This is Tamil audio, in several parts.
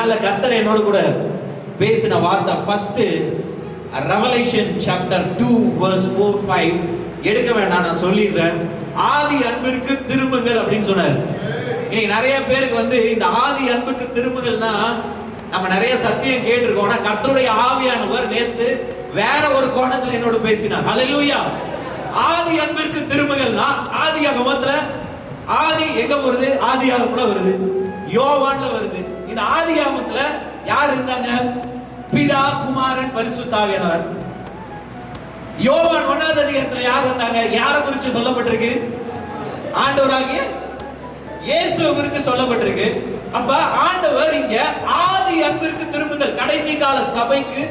நாள்ல கர்த்தர் என்னோட கூட பேசின வார்த்தை ஃபர்ஸ்ட் ரெவலேஷன் சாப்டர் 2 verse 4-5 எடுக்க வேண்டாம், நான் சொல்லிடுறேன். ஆதி அன்பிற்கு திரும்புங்கள் அப்படின்னு சொன்னார். இன்னைக்கு நிறைய பேருக்கு இந்த ஆதி அன்புக்கு திரும்புகள்னா நம்ம நிறைய சத்தியம் கேட்டிருக்கோம். ஆனா கர்த்தருடைய ஆவியானவர் நேத்து வேற ஒரு கோணத்துல என்னோட பேசினார். ஹல்லேலூயா. ஆதி அன்பிற்கு திரும்புகள்னா ஆதியாகமத்துல ஆதி எங்க வருது? ஆதியாகமத்துல வருது, யோவான்ல வருது. இந்த ஆதியாகமத்துல யார் இருந்தாங்க? பிதா, குமாரன், பரிசுத்த ஆவியானவர். யோவான் 1வது அதிகாரத்துல யார் வந்தாங்க? யாரை குறித்து சொல்லப்பட்டிருக்கு? ஆண்டவராகிய இயேசுவை குறித்து சொல்லப்பட்டிருக்கு. அப்ப ஆண்டவர் இங்க ஆதி அன்பிற்கு திரும்புங்கள். கடைசி கால சபைக்கு,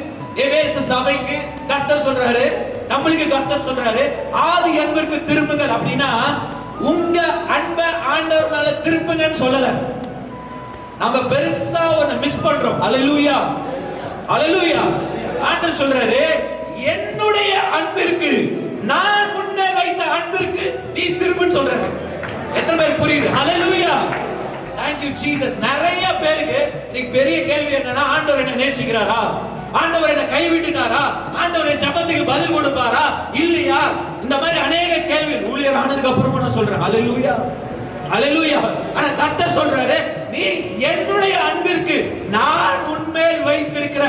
எபேசு சபைக்கு கர்த்தர் சொல்றாரு, நம்மளுக்கு கர்த்தர் சொல்றாரு ஆதி அன்பிற்கு திரும்புங்கள். அப்படின்னா உங்க அன்பை ஆண்டவர் மேல திருப்புங்கன்னு சொல்லல. நம்ம பெருசா ஒண்ணு மிஸ் பண்றோம். ஹல்லேலூயா, ஹல்லேலூயா. ஆண்டவர் சொல்றாரு என்னுடைய அன்பிற்கு, நான் முன்னே வைத்த அன்பிற்கு நீ திரும்புன்னு சொல்றாரு. எத்தனை பேர் புரியுது? ஹல்லேலூயா. Thank you Jesus. நிறைய பேருக்கு இன்னைக்கு பெரிய கேள்வி என்னன்னா, ஆண்டவர் என்ன நேசிக்கிறாரா? ஆண்டவர் என்ன கைவிட்டுட்டாரா? ஆண்டவர் ஜெபத்துக்கு பதில் கொடுப்பாரா இல்லையா? இந்த மாதிரி அநேக கேள்வி ஊழியர் ஆனதுக்கு அப்புறமா நான் சொல்றேன். ஹல்லேலூயா, ஹல்லேலூயா. ஆனா கர்த்தர் சொல்றாரு நீ என்னுடைய அன்பிற்கு, நான் உன்மேல் வைத்திருக்கிற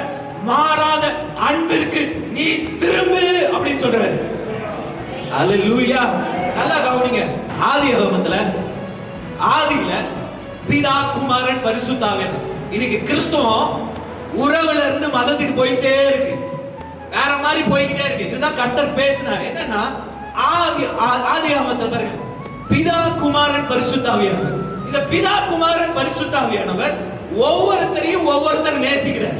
மாறாத அன்பிற்கு நீ திரும்பு அப்படின்னு சொல்றாரு. ஹல்லேலூயா. நல்லா கவனிங்க. ஆதியாகமத்துல ஆதியில பிதா, குமாரன், பரிசுத்த ஆவியானவர். இன்னைக்கு கிறிஸ்தவம் உறவுல இருந்து மதத்துக்கு போயிட்டே இருக்கு, வேற மாதிரி போய்கிட்டே இருக்கு. இதுதான் கர்த்தர் பேசினார். என்னன்னா ஆதியாகமத்துல பாருங்க, பிதா, குமாரன், பரிசுத்த ஆவியானவர். இந்த பிதா, குமாரன், பரிசுத்த ஆவியானவர் ஒவ்வொருத்தரையும் ஒவ்வொருத்தர் நேசிக்கிறார்.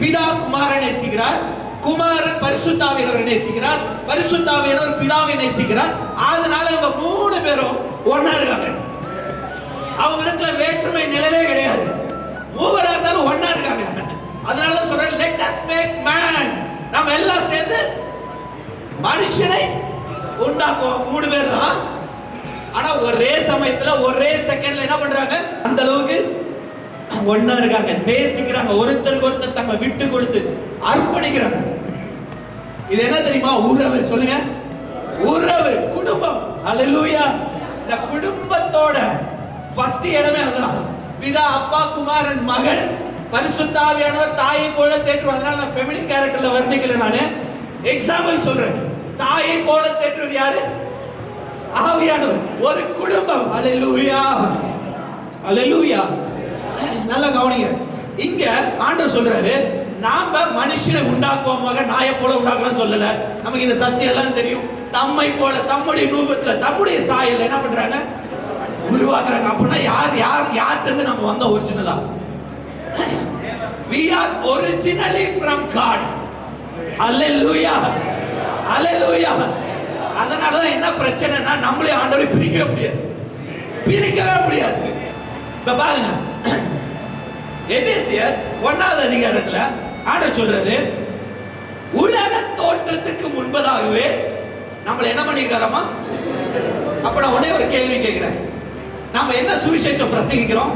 பிதா குமாரனை நேசிக்கிறார், குமாரன் பரிசுத்த ஆவியானவரை நேசிக்கிறார், பரிசுத்த ஆவியானவர் பிதாவை நேசிக்கிறார். அதனால இவங்க 3 பேரும் ஒண்ணா இருக்காங்க. அவங்களுக்கு வேற்றுமை நிலையே கிடையாது. மூவரா இருந்தாலும் ஒண்ணா இருக்காங்க. அதனால சொல்றேன் let us make man. நாம எல்லாம் சேர்ந்து மனுஷனை உண்டாக்குவோம். 3 பேர் தான். ஆனா ஒரே சமயத்துல ஒரே செகண்ட்ல என்ன பண்றாங்க? அந்த அளவுக்கு ஒண்ணா இருக்காங்க, நேசிக்கிறாங்க, ஒருத்தருக்கு ஒருத்தர் தங்களை விட்டு கொடுத்து அர்ப்பணிக்கிறாங்க. இது என்ன தெரியுமா? உறவு. சொல்லுங்க, உறவு, குடும்பம். ஹல்லேலூயா. இந்த குடும்பத்தோட ஃபர்ஸ்ட் இடமே அதுதான். பிதா, அப்பா, குமாரன், மகன், பரிசுத்த ஆவியானவர் தாயை போல தேற்றுவார். அதனால நான் ஃபெமினின் கேரக்டர்ல வர்ணிக்கல, நானு எக்ஸாம்பிள் சொல்றேன். தாயை போல தேற்றுவது யாரு? ஆவியானவர். ஒரு குடும்பம். ஹல்லேலூயா, ஹல்லேலூயா. நல்லா கவனிங்க. இங்க ஆண்டவர் சொல்றாரு நாம மனுஷனை உண்டாக்குவோமாக, நாயை போல உண்டாக்கலாம் சொல்லல. நமக்கு இந்த சத்தியம் எல்லாம் தெரியும். தம்மை போல, தம்முடைய ரூபத்துல, தம்முடைய சாயல்ல என்ன பண்றாங்க? உருவாக்குறாங்க. அப்படின்னா யார்கிட்ட இருந்து நம்ம வந்தோம்? ஒரிஜினலா we are originally from God. Hallelujah, hallelujah. அதனால தான் என்ன பிரச்சனைனா நம்மளே ஆண்டவரை பிரிக்கவே முடியாது. இப்ப பாருங்க, எபேசியர் 1வது அதிகாரத்துல ஆண்டவர் சொல்றாரு உலக தோற்றத்துக்கு முன்பதாகவே நம்மள என்ன பண்ணிருக்காராமா? அப்ப நான் ஒரே ஒரு கேள்வி கேட்கிறேன். நாம என்ன சுவிசேஷம் பிரசங்கிக்கிறோம்?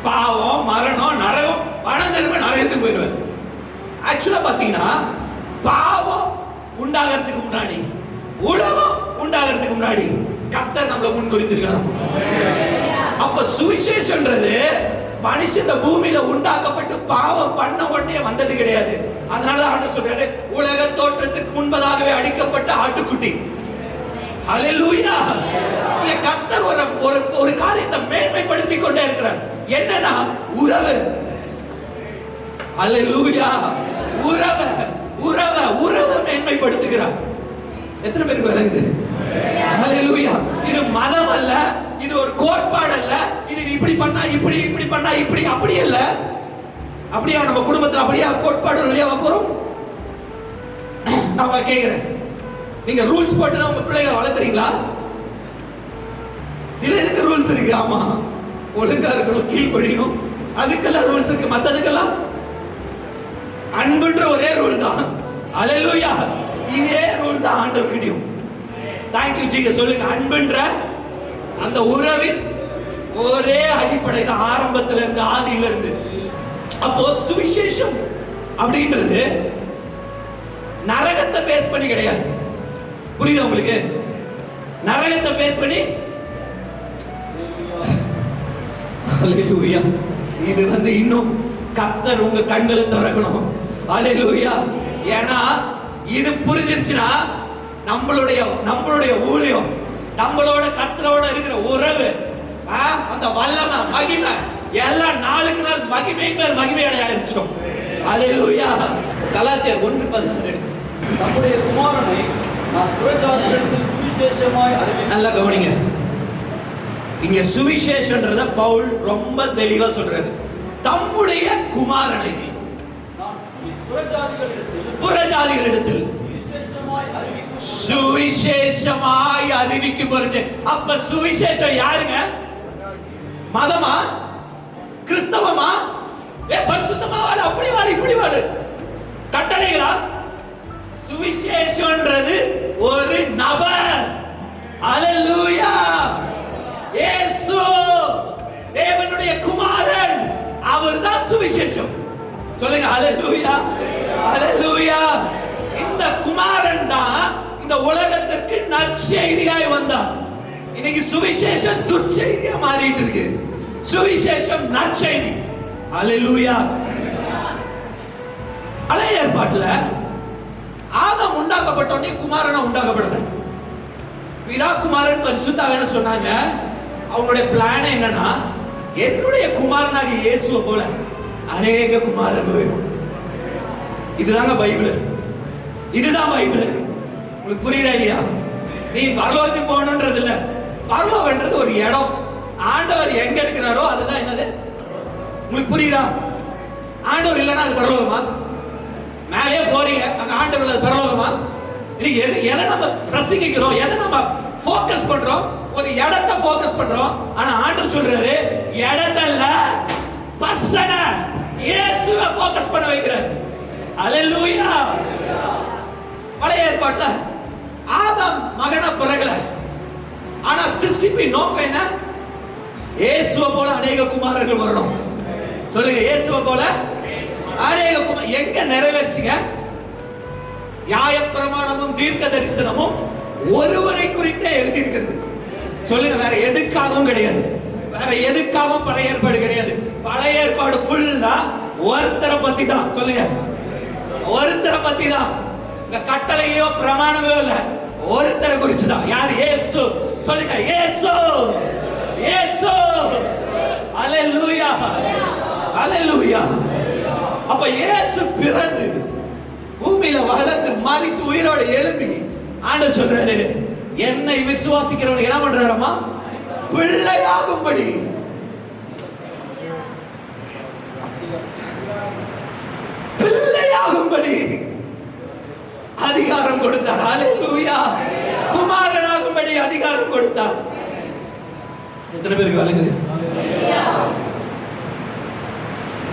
பாவம், மரணம், நரகம், பணம் திரும்ப நரகத்துக்கு போயிடுவேன். ஆக்சுவலா பாத்தீங்கன்னா பாவம் உண்டாகிறதுக்கு முன்னாடி, உலகம் உண்டாகிறதுக்கு முன்னாடி கர்த்தர் நம்மள முன் குறித்திருக்காரு. அப்ப சுவிசேஷம்ன்றது மனுஷன் இந்த பூமியில உண்டாக்கப்பட்டு பாவம் பண்ண உடனே வந்தது கிடையாது. அதனால ஆண்டவர் சொல்றாரு உலக தோற்றத்துக்கு முன்பதாகவே அடிக்கப்பட்ட ஆட்டுக்குட்டி. ஹல்லேலூயா. இங்க கர்த்தர் ஒரு காரியத்தை மேன்மைப்படுத்திக் கொண்டே இருக்கிறார். என்னன்னா உறவு. ஹல்லேலூயா. உறவை மேன்மைப்படுத்துகிறார். எத்தனை பேருக்கு விளங்குது? ஹல்லேலூயா. இது மதம் அல்ல, இது ஒரு கோட்பாடு அல்ல. இது இப்படி பண்ணா இப்படி பண்ணா இப்படி, அப்படி இல்ல. அப்படியே நம்ம குடும்பத்துல அப்படியே கோட்பாடு வழியா போறோம். நான் கேக்குறேன், நீங்க ரூல்ஸ் போட்டு தான் உங்க பிள்ளைகளை வளர்த்துறீங்களா? சிலருக்கு ரூல்ஸ் இருக்கு. ஆமா, ஒழுங்கா இருக்கணும், கீழ்ப்படியணும், அதுக்கெல்லாம் ரூல்ஸ் இருக்கு. மத்ததுக்கெல்லாம் அன்புன்ற ஒரே ரூல் தான். ஹல்லேலூயா. இதே ரூல் தான் ஆண்டவர்கிட்டயும். Thank you Jesus. சொல்லுங்க, அன்புன்ற அந்த உறவின் ஒரே அடிப்படை தான். ஆரம்பத்துல இருந்து, ஆதியில இருந்து அப்போ சுவிசேஷம் அப்படின்றது நரகத்தை பேஸ் பண்ணி கிடையாது. புரியுதா உங்களுக்கு? நரகத்தை பேஸ் பண்ணி ஹalleluya. இது இன்னும் கர்த்தர் உங்க கண்களை திறக்கணும். ஹalleluya. ஏன்னா இது புரிஞ்சிருச்சுனா நம்மளுடைய ஊழியம், நம்மளோட கர்த்தரோட இருக்கிற உறவு, அந்த வல்லமை, மகிமை எல்லாம் நாளுக்கு நாள் மகிமை மேல் மகிமை அடையாயிருக்கும். ஹalleluya. கலாத்தியர் 1:16 நம்முடைய குமாரனை நாம் புறஜாதிகளிடத்தில் சுவிசேஷமாய் அறிவிக்கிறோம். நல்லா கவனிங்க. இங்க சுவிசேஷன்றத பவுல் ரொம்ப தெளிவா சொல்றாரு. தம்முடைய குமாரனை நாம் புறஜாதிகளிடத்தில் சுவிசேஷமாய் அறிவிக்கும் பொருட்டு. அப்ப சுவிசேஷம் யாருங்க? மதமா? கிறிஸ்தவமா? பரிசுத்தமா வாழ, அப்படி வாழ, இப்படி வாழ, கட்டளைகளா? சுவிசேஷம்ன்றது ஒரு நபர். ஹalleluya. இயேசு தேவனுடைய குமாரன், அவர்தான் சுவிசேஷம். சொல்லுங்க ஹalleluya. ஹalleluya. இந்த குமாரன் தான் இந்த உலகத்திற்கு நற்செய்தியாய் வந்தார். இன்னைக்கு சுவிசேஷம் துர்ச்செய்தியா மாறிட்டு இருக்கு. சுவிசேஷம் நற்செய்தி. ஹalleluya. பழைய ஏற்பாட்டுல ஆதாம் உண்டாக்கப்பட்டோடனே குமாரனா உண்டாக்கப்படல. பிதா குமாரன் பரிசுத்த ஆவியானவர் சொன்னாங்க. அவங்களுடைய பிளான் என்னன்னா, என்னுடைய குமாரனாகிய இயேசுவை போல அநேக குமாரர்கள் வேணும். இதுதாங்க பைபிள். இதுதான் பைபிள். உங்களுக்கு புரியுதா இல்லையா? நீ பரலோகத்துக்கு போகணுன்றது இல்ல. பரலோகன்றது ஒரு இடம். ஆண்டவர் எங்க இருக்கிறாரோ அதுதான் என்னது. உங்களுக்கு புரியுதா? ஆண்டவர் இல்லைன்னா அது பரலோகமா? மேலே போறீங்க, அங்க ஆண்டவர் இல்ல, பரலோகமா? எதை நம்ம பிரசங்கிக்கிறோம், எதை நம்ம ஃபோக்கஸ் பண்றோம்? ஒரு இடத்தை ஃபோக்கஸ் பண்றோம். ஆனா ஆண்டவர் சொல்றாரு, இடத்தல்ல பர்சனை, இயேசுவை ஃபோக்கஸ் பண்ண வைக்கிறார். ஹalleluya. பழைய ஏற்பாட்டுல ஆதாம் மகனா பிறகல. ஆனா சிருஷ்டிப்பின் நோக்கம் என்ன? இயேசுவை போல அநேக குமாரர்கள் வரணும். சொல்லுங்க, இயேசுவை போல அநேக குமாரர்கள். எங்க நிறைவேறுச்சுங்க? நியாயப்பிரமாணமும் தீர்க்க தரிசனமும் ஒருவரை குறித்தே எழுதி இருக்கிறது. சொல்லுங்க, வேற எதுக்காகவும் கிடையாது. வேற எதுக்காகவும் பழைய ஏற்பாடு கிடையாது. பழைய ஏற்பாடு ஃபுல்லா ஒருத்தரை பத்தி தான். சொல்லுங்க, ஒருத்தரை பத்தி தான். இந்த கட்டளையோ பிரமாணமோ இல்ல, ஒருத்தரை குறிச்சு தான். யார்? இயேசு. சொல்லுங்க, இயேசு. இயேசு. ஹalleluya. ஹalleluya. அப்ப இயேசு பிறந்து பூமியில வளர்ந்து மரித்து உயிரோடு எழும்பி ஆண்டவர் சொல்றாரு, என்னை விசுவாசிக்கிறவன் என்ன பண்றாரமா? பிள்ளையாகும்படி. பிள்ளையாகும்படி அதிகாரம் கொடுத்தார். ஹalleluya. குமாரனாகும்படி அதிகாரம் கொடுத்தார். எத்தனை பேருக்கு விளங்குது?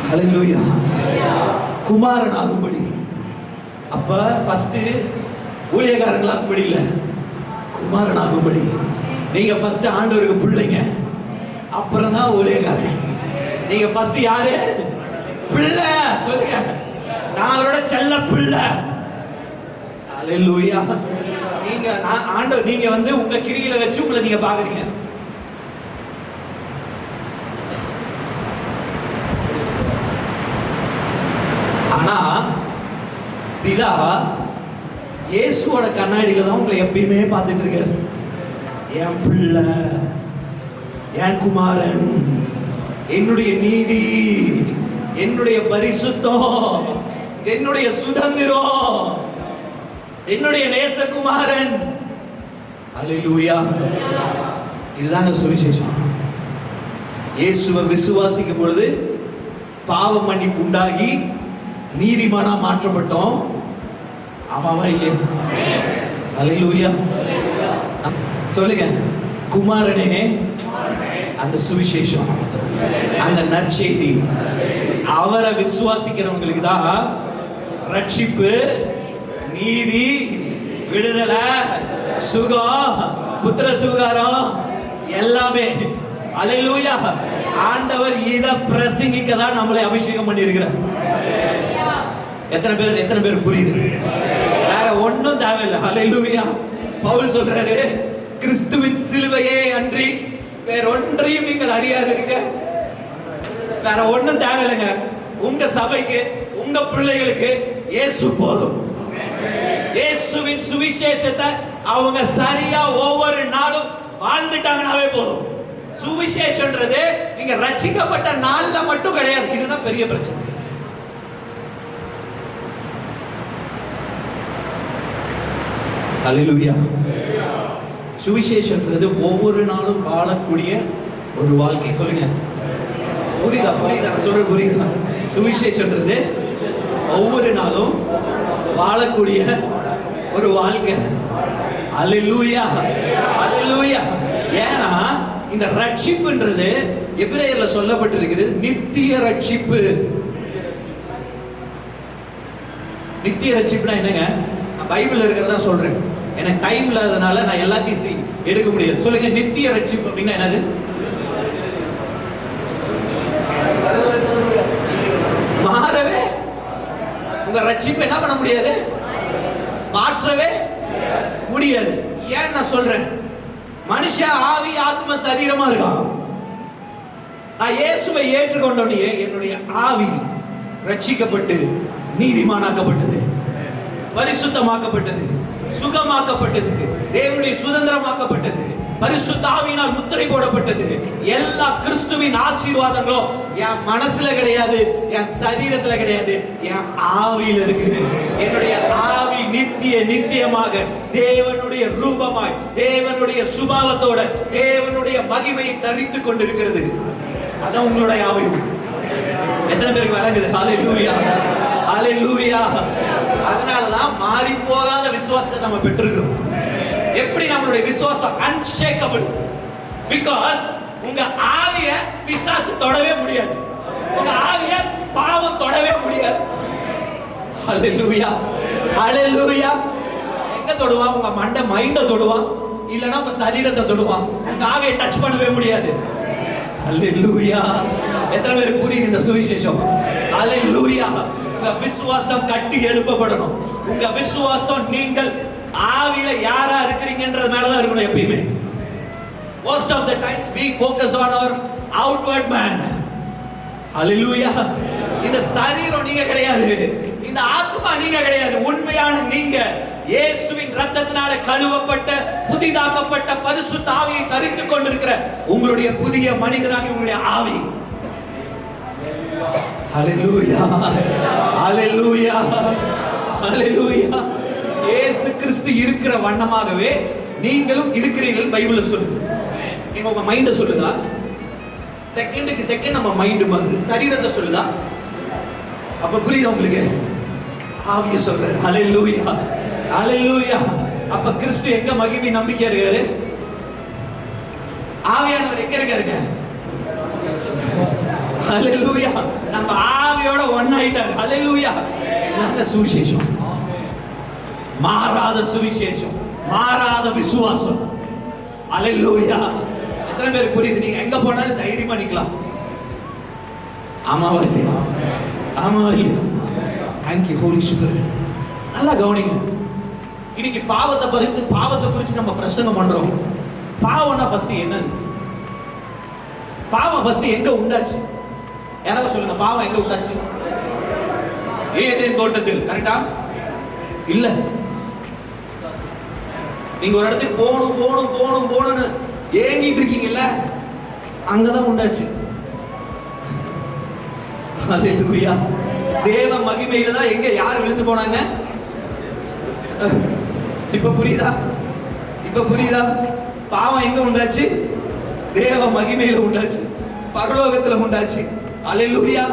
ஹalleluya. குமாரனாகும்படி. அப்ப ஃபர்ஸ்ட் ஊழியக்காரங்களாகும்படி இல்ல, குமாரனாகும்படி. நீங்க ஃபர்ஸ்ட் ஆண்டவருக்கு பிள்ளைங்க, அப்புறம் தான் ஊழியக்காரன். நீங்க ஃபர்ஸ்ட் யாரு? பிள்ளை. சொல்லுங்க, நான் அவரோட செல்ல பிள்ளை. ஹalleluya. நீங்க ஆண்டவர், நீங்க உங்க கிரியில வச்சு உங்களை நீங்க பாக்குறீங்க. ஆனா பிதா இயேசுவோட கண்ணாடியில தான் உங்களை எப்பயுமே பார்த்துட்டு இருக்காரு. என் பிள்ளை, என் குமாரன், என்னுடைய நீதி, என்னுடைய பரிசுத்தம், என்னுடைய சுதந்திரம், என்னுடைய நேசகுமாரன். ஹalleluya. இதுதாங்க சுவிசேஷம். இயேசுவை விசுவாசிக்கும் பொழுது பாவ மன்னிப்பு உண்டாகி நீதிமானா மாற்றப்பட்டோம். ஆமாவா இல்லையா? ஹalleluya. சொல்லுங்க, குமாரனே, அந்த சுவிசேஷம், அந்த நற்செய்தி, அவரை விசுவாசிக்கிறவங்களுக்கு தான் ரட்சிப்பு, நீதி, விடுதலை, சுகம், புத்திர சுகாரம் எல்லாமே. ஹalleluya. ஆண்டவர் இத பிரசங்கிக்க தான் நம்மளை அபிஷேகம் பண்ணியிருக்கிறார். எத்தனை பேர் புரியுது? வேற ஒண்ணும் தேவையில்லை. ஹல்லேலூயா. பவுல் சொல்றாரு, கிறிஸ்துவின் சிலுவையே அன்றி வேற ஒன்றையும் நீங்கள் அறியாதீங்க. வேற ஒண்ணும் தேவையில்லைங்க. உங்க சபைக்கு, உங்க பிள்ளைகளுக்கு இயேசு போதும். இயேசுவின் சுவிசேஷத்தை அவங்க சரியா ஒவ்வொரு நாளும் வாழ்ந்துட்டாங்கனாவே போதும். சுவிசேஷன்றது நீங்க ரட்சிக்கப்பட்ட நாள்ல மட்டும் கிடையாது. இதுதான் பெரிய பிரச்சனை. ஹல்லேலூயா. சுவிசேஷன்றது ஒவ்வொரு நாளும் வாழக்கூடிய ஒரு வாழ்க்கை. சொல்லுங்க, புரியுதா? நான் சொல்றது புரியுதா? சுவிசேஷன்றது ஒவ்வொரு நாளும் வாழக்கூடிய ஒரு வாழ்க்கை. அல்லேலூயா, அல்லேலூயா. ஏன்னா இந்த ரட்சிப்புன்றது எபிரேயர்ல சொல்லப்பட்டிருக்கிறது நித்திய ரட்சிப்பு. நித்திய ரட்சிப்புனா என்னங்க? நான் பைபிள்ல இருக்கிறதா சொல்றேன். எனக்கு டைம் இல்லாதனால நான் எல்லாத்தையும் எடுக்க முடியாது. சொல்லுங்க, நித்திய ரட்சிப்பு அப்படின்னா என்னது? மாறவே உங்க ரட்சிப்பு என்ன பண்ண முடியாது? மாற்றவே முடியாது. ஏன் நான் சொல்றேன்? மனுஷன் ஆவி ஆத்ம சரீரமா இருக்கான். நான் இயேசுவை ஏற்றுக்கொண்டோனே என்னுடைய ஆவி ரட்சிக்கப்பட்டு நீதிமானாக்கப்பட்டது, பரிசுத்தமாக்கப்பட்டது, சுகமாக்கப்பட்டது, தேவனுடைய சுதந்திரமாக்கப்பட்டது, பரிசுத்த ஆவியினால் முத்திரை போடப்பட்டது. எல்லா கிறிஸ்துவின் ஆசீர்வாதங்களும் என் மனசுல கிடையாது, என் சரீரத்துல கிடையாது, என் ஆவியில இருக்கு. என்னுடைய ஆவி நித்தியமாக தேவனுடைய ரூபமாய், தேவனுடைய சுபாவத்தோட, தேவனுடைய மகிமையை தரித்துக் கொண்டிருக்கிறது. அதான் உங்களுடைய ஆவி. எத்தனை பேருக்கு வழங்குது? ஹல்லேலூயா, ஹல்லேலூயா. அதனாலதான் மாறி போகாத விசுவாசத்தை நம்ம பெற்றிருக்கிறோம். எப்படி நம்மளுடைய விசுவாசம் அன்ஷேக்கபிள்? பிகாஸ் உங்க ஆவிய பிசாசு தொடவே முடியாது, உங்க ஆவிய பாவம் தொடவே முடியாது. ஹல்லேலூயா, ஹல்லேலூயா. எங்க தொடுவான்? உங்க மண்டை மைண்ட தொடுவான், இல்லனா உங்க சரீரத்தை தொடுவான். உங்க ஆவியை டச் பண்ணவே முடியாது. ஹல்லேலூயா. எத்தனை பேருக்கு புரியுது இந்த சுவிசேஷம்? ஹல்லேலூயா. உங்க விசுவாசம் கட்டி எழுப்பப்படணும். உங்க விசுவாசம் நீங்கள் ஆவியில யாரா இருக்கிறீங்கன்றது மேலதான் இருக்கணும் எப்பயுமே. Most of the times we focus on our outward man. Hallelujah. இந்த சரீரம் நீங்க கிடையாது, இந்த ஆத்மா நீங்க கிடையாது. உண்மையான நீங்க இயேசுவின் இரத்தத்தினால கழுவப்பட்ட, புதிதாக்கப்பட்ட, பரிசுத்த ஆவியை தரித்துக் கொண்டிருக்கிற உங்களுடைய புதிய மனிதனாக உங்களுடைய ஆவி. Hallelujah, Hallelujah, Hallelujah. இயேசு கிறிஸ்து இருக்கிற வண்ணமாகவே நீங்களும் இருக்கிறீர்கள் பைபிள்ல சொல்லுது. நீங்க உங்க மைண்ட சொல்லுதா? செகண்டுக்கு செகண்ட் நம்ம மைண்ட் வந்து சரீரத்தை சொல்லுதா? அப்ப புரியுதா உங்களுக்கு? ஆவிய சொல்றாரு. ஹல்லேலூயா, ஹல்லேலூயா. அப்ப கிறிஸ்து எங்க மகிமை நம்பிக்கை இருக்காரு? ஆவியானவர் எங்க இருக்காருங்க? ஹல்லேலூயா. நம்ம ஆவியோட ஒண்ணாயிட்டாரு. ஹல்லேலூயா. இந்த சுவிசேஷம் மாறாத சுவிசேஷம், மாறாத விசுவாசம். ஹல்லேலூயா. எத்தனை பேருக்கு புரியுது? நீங்க எங்க போனாலும் தைரியமா நிக்கலாம். ஆமாவா இல்லையா? ஆமாவா இல்லையா? Thank you Holy Spirit. நல்லா கவனிங்க. இன்னைக்கு பாவத்தை குறித்து நம்ம பிரசங்கம் பண்றோம். பாவம்னா ஃபர்ஸ்ட் என்னது? பாவம் ஃபர்ஸ்ட் எங்க உண்டாச்சு? யாராவது சொல்லுங்க, பாவம் எங்க உண்டாச்சு? ஏதேன் தோட்டத்தில். கரெக்டா? இல்ல. நீங்க ஒரு இடத்துக்கு போகணும்னு ஏங்கிட்டு இருக்கீங்கல்ல, அங்கதான் உண்டாச்சு. ஹல்லேலூயா. தேவ மகிமையில தான் எங்க யார் விழுந்து போனாங்க? இப்ப புரியுதா? பாவம் எங்க உண்டாச்சு? தேவ மகிமையில உண்டாச்சு, பரலோகத்துல உண்டாச்சு. ஹல்லேலூயா.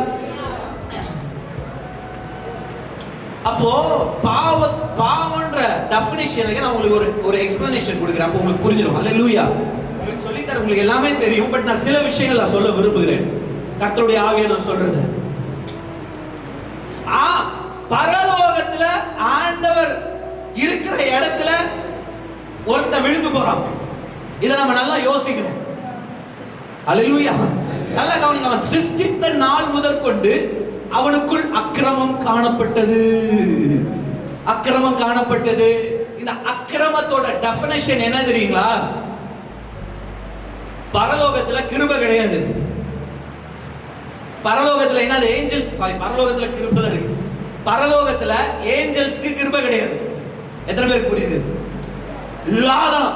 அப்போ பாவம்ன்ற டெஃபினிஷனுக்கு நான் உங்களுக்கு ஒரு எக்ஸ்பிளனேஷன் கொடுக்கிறேன். அப்போ உங்களுக்கு புரிஞ்சிடும். ஹல்லேலூயா. உங்களுக்கு சொல்லி தர உங்களுக்கு எல்லாமே தெரியும். பட் நான் சில விஷயங்கள் நான் சொல்ல விரும்புகிறேன். கர்த்தருடைய ஆவியை நான் சொல்றது. பரலோகத்துல ஆண்டவர் இருக்கிற இடத்துல ஒருத்த விழுந்து போறான். இதை நம்ம நல்லா யோசிக்கணும். ஹல்லேலூயா. நல்லா கவனிங்க, அவன் சிருஷ்டித்த நாள் முதற்கொண்டு அவனுக்குள் அக்கிரமம் காணப்பட்டது. அக்கிரமம் காணப்பட்டது. இந்த அக்கிரமத்தோட டெஃபினிஷன் என்ன தெரியுங்களா? பரலோகத்துல கிருபை கிடையாது. பரலோகத்துல என்னது? ஏஞ்சல்ஸ், பரலோகத்துல கிருபை இருக்கு. பரலோகத்துல ஏஞ்சல்ஸ்க்கு கிருபை கிடையாது. எத்தனை பேருக்கு புரியுது? லாதான்.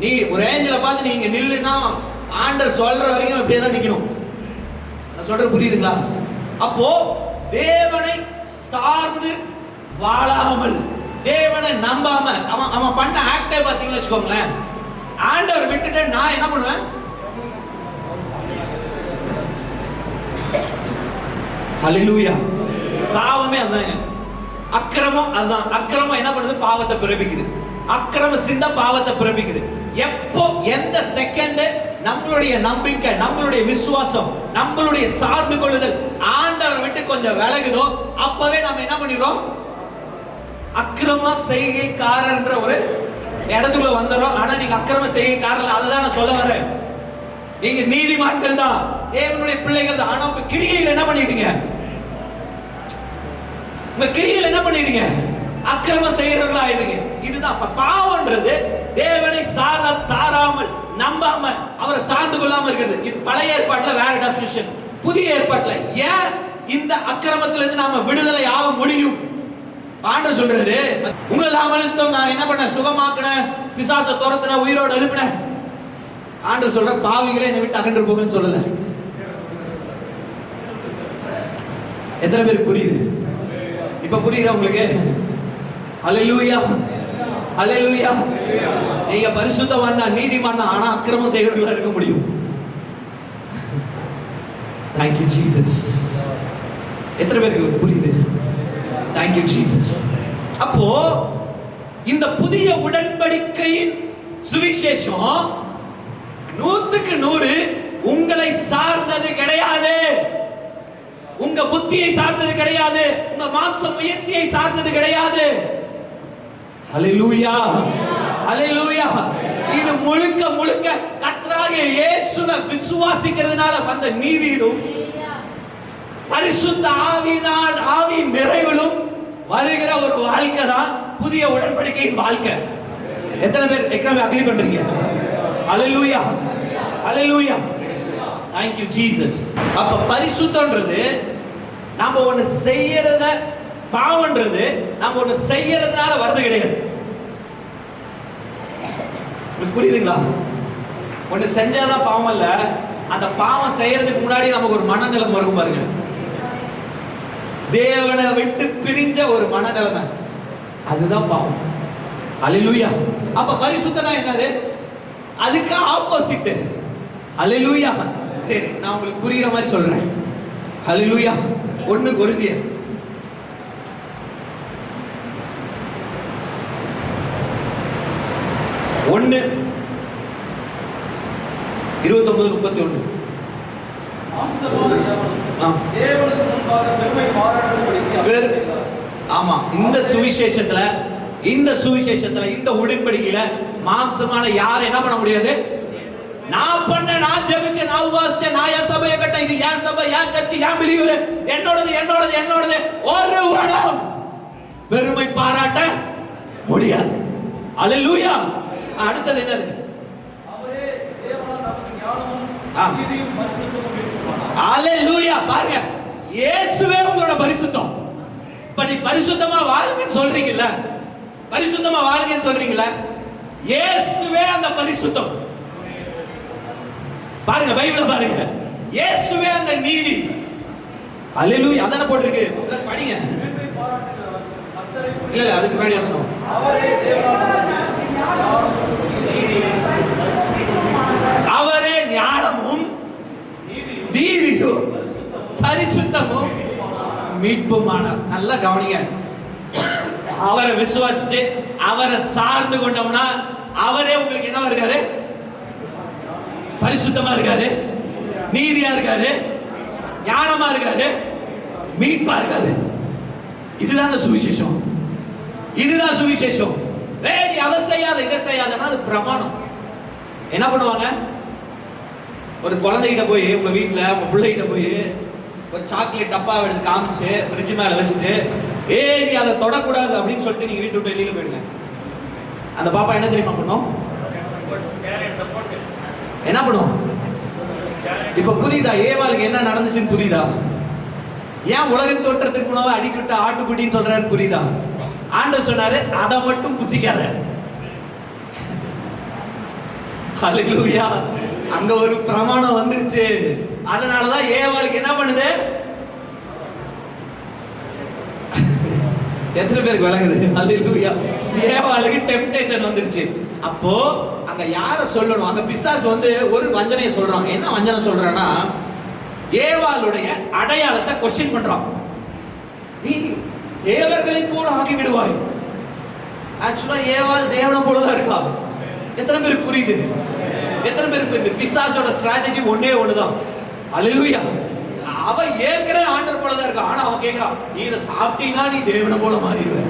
நீ ஒரு ஏஞ்சலை பார்த்து நீங்க நில்லுனா ஆண்டர் சொல்ற வரைக்கும் அப்படியே தான் நிக்கணும். நான் சொல்றது புரியுதுங்களா? அப்போ தேவனை சார்ந்து வாழாமல், தேவனை நம்பாம அவன் பண்ண ஆக்டே பாத்தீங்கன்னு வச்சுக்கோங்களேன், ஆண்டவர் விட்டுட்டு நான் என்ன பண்ணுவேன்? ஹல்லேலூயா. பாவமே அதாங்க. அக்கிரமம் அதான். அக்கிரமம் என்ன பண்ணுது? பாவத்தை பிறப்பிக்குது. அக்கிரம சிந்த பாவத்தை பிறப்பிக்குது. எப்போ எந்த செகண்ட் நம்மளுடைய நம்பிக்கை, நம்மளுடைய விசுவாசம், நம்மளுடைய சார்ந்து கொள்ளுதல் ஆண்டவர் விட்டு கொஞ்சம் விலகுதோ அப்பவே நம்ம என்ன பண்ணிடுறோம்? அக்கிரம செய்கைக்காரன்ற ஒரு இடத்துக்குள்ள வந்துடும். ஆனா நீங்க அக்கிரம செய்கைக்காரர், அதுதான் நான் சொல்ல வரேன். நீங்க நீதிமான்கள் தான், தேவனுடைய பிள்ளைகள் தான். ஆனா உங்க கிரியையில் என்ன பண்ணிட்டீங்க? உங்க கிரியையில் என்ன பண்ணிட்டீங்க? அக்கிரமம் செய்யறவங்களா ஆயிடுங்க. இதுதான் அப்ப பாவம்ன்றது தேவனை சாராமல் நம்பாம அவரை சார்ந்து கொள்ளாம இருக்கிறது. இது பழைய ஏற்பாட்டுல வேற டெஃபினிஷன். புதிய ஏற்பாட்டுல ஏன் இந்த அக்கிரமத்துல இருந்து நாம விடுதலை ஆக முடியும்? ஆண்டவர் சொல்றாரு, உங்கள் நாமனிமித்தம் நான் என்ன பண்ண? சுகமாக்கினேன், பிசாசை துரத்தின, உயிரோடு எழுப்பினேன். ஆண்டவர் சொல்ற, பாவிகளே என்னை விட்டு அகன்று போங்கன்னு சொல்லல. எத்தனை பேருக்கு புரியுது? இப்ப புரியுதா உங்களுக்கு? ஹல்லேலூயா, ஹல்லேலூயா. நீங்க பரிசுத்தவான் தான், நீதிமான் தான், ஆனா அக்கிரமம் செய்கிறவர்களா இருக்க முடியும். Thank you Jesus. எத்தனை பேருக்கு புரியுது? Thank you Jesus. அப்போ இந்த புதிய உடன்படிக்கையின் சுவிசேஷம் 100க்கு 100 உங்களை சார்ந்தது கிடையாது. உங்க புத்தியை சார்ந்தது கிடையாது. உங்க மாம்ச முயற்சியை சார்ந்தது கிடையாது. ஹல்லேலூயா, ஹல்லேலூயா. இது முழுக்க முழுக்க கர்த்தராகிய இயேசுவை விசுவாசிக்கிறதுனால வந்த நீதியிலும் பரிசுத்த ஆவியினால் ஆவியின் நிறைவிலும் வருகிற ஒரு வாழ்க்கை தான் புதிய உடன்படிக்கையின் வாழ்க்கை. எத்தனை பேர் அக்ரி பண்றீங்க? ஹல்லேலூயா, ஹல்லேலூயா. Thank you Jesus. அப்ப பரிசுத்தம்ன்றது நாம ஒன்னு செய்யறத, பாவம்ன்றது நாம ஒன்னு செய்யறதுனால வரது கிடையாது. உங்களுக்கு புரியுதுங்களா? ஒன்னு செஞ்சாதான் பாவம் இல்ல, அந்த பாவம் செய்யறதுக்கு முன்னாடி நமக்கு ஒரு மனநிலை வரும் பாருங்க. தேவனை விட்டு பிரிஞ்ச ஒரு மனநிலைமை, அதுதான் பாவம். ஹல்லேலூயா. அப்ப பரிசுத்தம்னா என்னது? அதுக்கு ஆப்போசிட். ஹல்லேலூயா. சரி, நான் உங்களுக்கு புரியுற மாதிரி சொல்றேன். ஹல்லேலூயா. 1 கொரிந்தியர் 1:29-31. தேவனுக்கு முன்பாக பெருமை பாராட்டும்படிக்கு. ஆமா, இந்த சுவிசேஷத்துல இந்த உடன்படிக்கையில மாம்சமான யாரும் என்ன பண்ண முடியாது? நான் பண்ண, நான் ஜெபிச்ச, நான் உபவாசிச்ச, நான் என் சபையை கட்ட, இது என் சபை, என் சர்ச்சு, என் பிலீவர், என்னோடது ஒரு வடம் பெருமை பாராட்ட முடியாது. ஹல்லேலூயா. அடுத்தது என்னது? அவரே தேவனால் நமக்கு ஞானமும் நீதியும் பரிசுத்தமும் ஏற்றுக்கொண்டார். ஹல்லேலூயா. பாருங்க, இயேசுவே உங்களோட பரிசுத்தம். இப்ப நீ பரிசுத்தமா வாழுங்கன்னு சொல்றீங்கல்ல, பரிசுத்தமா வாழுங்கன்னு சொல்றீங்கல்ல, இயேசுவே அந்த பரிசுத்தம். பாருங்க, பைபிள பாருங்க, இயேசுவே அந்த நீதி. ஹல்லேலூயா. அதானே போட்டுருக்கு, படிங்க. பெருமை பாராட்டுகிறவர் கர்த்தரை இல்ல, அதுக்கு முன்னாடி வசனம். அவரே அவரே ஞானமும் நீதியும் பரிசுத்தமும் மீட்புமானார். நல்லா கவனிங்க. அவரை விசுவாசிச்சு அவரை சார்ந்து கொண்டோம்னா அவரே உங்களுக்கு என்னவா இருக்காரு? பரிசுத்தமா இருக்காரு, நீதியா இருக்காரு, ஞானமா இருக்காரு, மீட்பா இருக்காரு. இதுதான் சுவிசேஷம். இதுதான் சுவிசேஷம். நீ அதை செய்யாத, இதை செய்யாதன்னா அது பிரமாணம். என்ன பண்ணுவாங்க? ஒரு குழந்தைகிட்ட போய் உங்க வீட்டுல உங்க பிள்ளைகிட்ட போய் ஒரு சாக்லேட் டப்பா எடுத்து காமிச்சு ஃப்ரிட்ஜ் மேல வச்சுட்டு நீ அதை தொடக்கூடாது அப்படின்னு சொல்லிட்டு நீங்க வீட்டு விட்டு வெளியில போயிடுங்க. அந்த பாப்பா என்ன தெரியுமா பண்ணும்? என்ன பண்ணும்? இப்ப புரியுதா ஏவாளுக்கு என்ன நடந்துச்சுன்னு புரியுதா? ஏன் உலக தோற்றத்துக்கு முன்னால அடிக்கிட்ட ஆட்டுக்குட்டின்னு சொல்றாரு புரியுதா? ஆண்டவர் சொன்னாரு அதை மட்டும் புசிக்காத. ஹல்லேலூயா. அங்க ஒரு பிரமாணம் வந்துருச்சு. அதனாலதான் ஏவாளுக்கு என்ன பண்ணுது? எத்தனை பேருக்கு விளங்குது? ஹல்லேலூயா. ஏவாளுக்கு டெம்ப்டேஷன் வந்துருச்சு. அப்போ அங்க யார சொல்லணும்? அங்க பிசாசு வந்து ஒரு வஞ்சனையை சொல்றான். என்ன வஞ்சனை சொல்றான்னா, ஏவாளுடைய அடையாளத்தை கொஸ்டின் பண்றான். நீ தேவர்களை போல ஆகி விடுவாய். ஆக்சுவலா ஏவாள் தேவனை போலதான் இருக்கா. எத்தனை பேருக்கு புரியுது? எத்தனை பேருக்கு புரியுது? பிசாசோட ஸ்ட்ராட்டஜி ஒன்னே ஒண்ணுதான். அல்லேலூயா. அவ ஏற்கனவே ஆண்டவர் போலதான் இருக்கா. ஆனா அவன் கேக்குறான், நீ இதை சாப்பிட்டீங்கன்னா நீ தேவனை போல மாறிடுவ.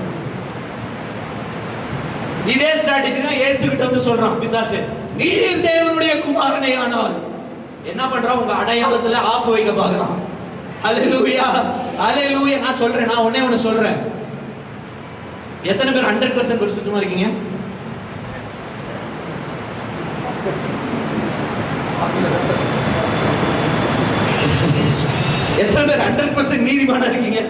இதே ஸ்ட்ராட்டஜி தான் இயேசு கிட்ட வந்து சொல்றான் பிசாசு. நீ தேவனுடைய குமாரனே ஆனால் என்ன பண்றான்? உங்க அடையாளத்துல ஆப்பு வைக்க பாக்குறான். அல்லேலூயா. அல்லேலூயா. நான் சொல்றேன், நான் ஒண்ணே சொல்றேன். எத்தனை பேர் 100% பரிசுத்தமா இருக்கீங்க? எத்தனை பேர் 100% நீதிமானா இருக்கீங்க?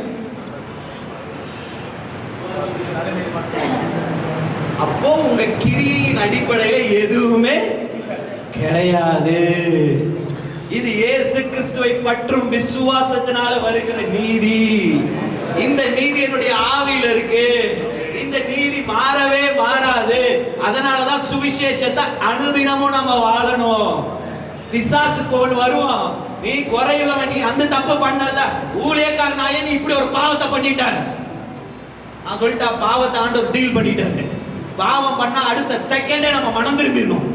அப்போ உங்க கிரியின் அடிப்படையில எதுவுமே கிடையாது. இது இயேசு கிறிஸ்துவை பற்றும் விசுவாசத்தினால வருகிற நீதி. இந்த நீதி என்னுடைய ஆவியில இருக்கு. இந்த நீதி மாறவே மாறாது. அதனாலதான் சுவிசேஷத்தை அனுதினமும் நம்ம வாழணும். பிசாசு கோல் வருவான், நீ குறையுள்ளவன், நீ அந்த தப்பு பண்ணல, ஊழியக்காரனாயே நீ இப்படி ஒரு பாவத்தை பண்ணிட்டாரு. நான் சொல்லிட்டா பாவத்தை ஆண்டவர் டீல் பண்ணிட்டாரு. பாவம் பண்ணா அடுத்த செகண்டே நம்ம மனம் திரும்பிடணும்.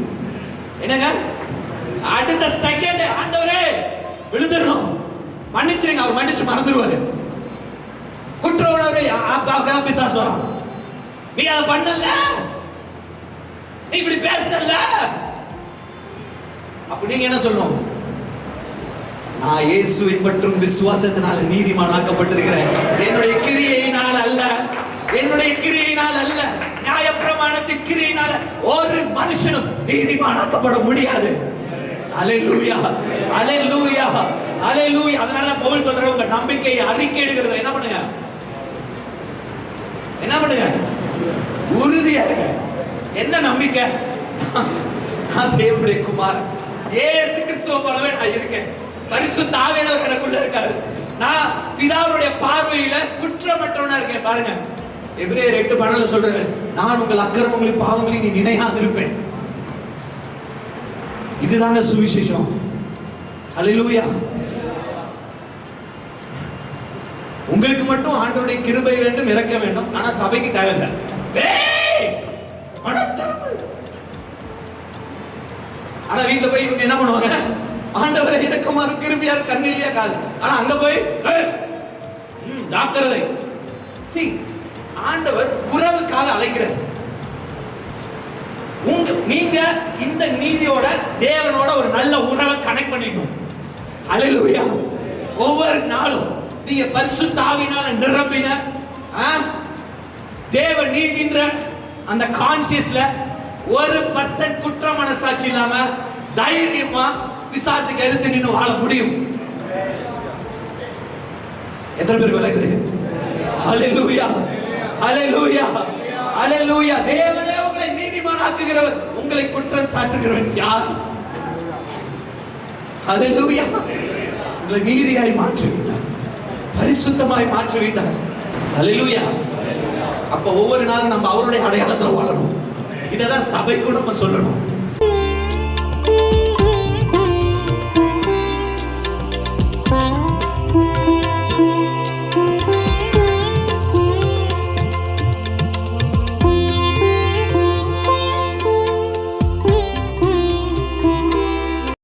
என்னங்க? அடுத்த செகண்டே ஆண்டவரே விழுந்துடணும், மன்னிச்சிருங்க. அவர் மன்னிச்சு மறந்துடுவாரு. குற்ற உணர்வு பார்க்க பிசாசு வரான். நீ அதை பண்ணல, நீ இப்படி பேசல. அப்ப நீங்க என்ன சொல்லணும்? நான் இயேசுவை பற்றும் விசுவாசத்தினால நீதிமானாக்கப்பட்டிருக்கிறேன். என்னுடைய கிரியையினால் அல்ல, என்னுடைய கிரியையினால் அல்ல, நியாயப்பிரமாணத்தின் கிரியையினால ஒரு மனுஷனும் நீதிமானாக்கப்பட முடியாது. அல்லேலூயா. அல்லேலூயா. அல்லேலூயா. அதனால பவுல் சொல்ற உங்க நம்பிக்கையை அறிக்கையிடுகிறது என்ன பண்ணுங்க? என்ன பண்ணுங்க? உறுதியா இருங்க. என்ன நம்பிக்கை? நான் தேவனுடைய குமாரன், இயேசு கிறிஸ்துவை போலவே நான் இருக்கேன். பரிசுத்த ஆவியானவர் எனக்குள்ள இருக்காரு. நான் பிதாவுடைய பார்வையில குற்றமற்றவனா இருக்கேன். பாருங்க, எபிரேயர் 8:12 சொல்றாரு, நான் உங்கள் அக்கிரமங்களையும் பாவங்களையும் நீ நினையாதிருப்பேன். இதுதாங்க சுவிசேஷம். அல்லேலூயா. உங்களுக்கு மட்டும் ஆண்டவருடைய கிருபை வேண்டும், இறக்க வேண்டும். ஆனா சபைக்கு தேவையில்லை. ஆனா வீட்டுல போய் இவங்க என்ன பண்ணுவாங்க? ஆண்டவரை இரக்கமாறு கிருபையார் கண்ணிலையா காது. ஆனா அங்க போய் ஜாக்கிரதை. ஆண்டவர் உறவுக்காக அழைக்கிறார். நீங்க இந்த நீதியோட தேவனோட ஒரு நல்ல உறவை கனெக்ட் பண்ணிடணும். அல்லேலூயா. ஒவ்வொரு நாளும் நீங்க பரிசுத்த ஆவியினால நிரம்பின தேவ நீதின்ற அந்த கான்சியஸ்ல 1% குற்ற மனசாட்சி இல்லாம தைரியமா பிசாசுக்கு எதிர்த்து நின்று வாழ முடியும். எத்தனை பேர் விளக்குது? அல்லேலூயா. அல்லேலூயா. அல்லேலூயா. தேவனே உங்களை நீதிமானாக்குகிறவர், உங்களை குற்றம் சாட்டுகிறவன் யார்? அல்லேலூயா. உங்களை நீதியாய் மாற்றிவிட்டார், பரிசுத்தமாய் மாற்றிவிட்டார். அல்லேலூயா. அப்ப ஒவ்வொரு நாளும் நம்ம அவருடைய அடையாளத்துல வாழணும். இததான் சபைக்கு நம்ம சொல்லணும்.